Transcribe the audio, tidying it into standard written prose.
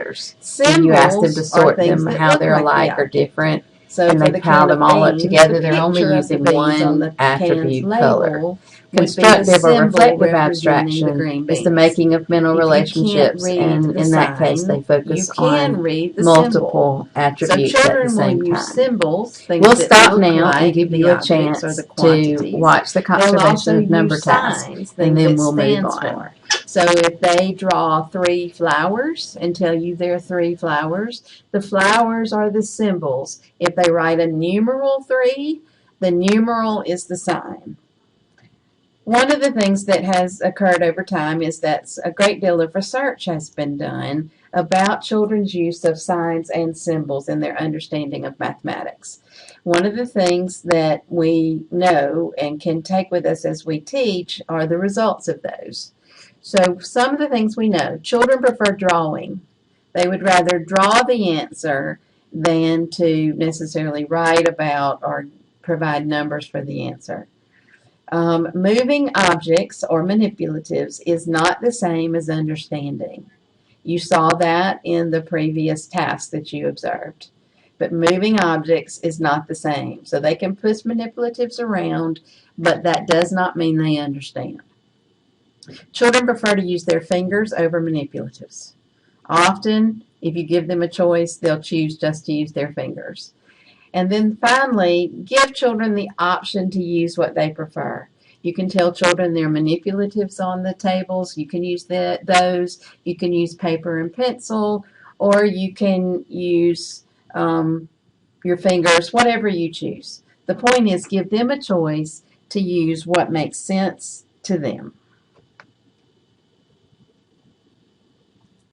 others. And you ask them to Symbols are sort things them that how look they're like alike the or different. So and for they the pile can them of all up beans, together. the They're only picture of the using beans on one the can's attribute color. label Constructive or reflective representing the abstraction green is the beans. making of mental If you relationships, can't read and the in that case, sign, they you focus can on read the symbol. multiple So attributes at the children same will use time. symbols, things We'll that stop look now like and give the you a objects or chance the to quantities. watch the They'll also conservation of number use task, signs, and things then that we'll move stands on. for. So if they draw 3 flowers and tell you there are 3 flowers, the flowers are the symbols. If they write a numeral 3, the numeral is the sign. One of the things that has occurred over time is that a great deal of research has been done about children's use of signs and symbols in their understanding of mathematics. One of the things that we know and can take with us as we teach are the results of those. So some of the things we know, children prefer drawing. They would rather draw the answer than to necessarily write about or provide numbers for the answer. Moving objects or manipulatives is not the same as understanding. You saw that in the previous task that you observed. But moving objects is not the same. So they can push manipulatives around, but that does not mean they understand. Children prefer to use their fingers over manipulatives. Often, if you give them a choice, they'll choose just to use their fingers. And then finally, give children the option to use what they prefer. You can tell children there are manipulatives on the tables. You can use those. You can use paper and pencil, or you can use your fingers, whatever you choose. The point is, give them a choice to use what makes sense to them.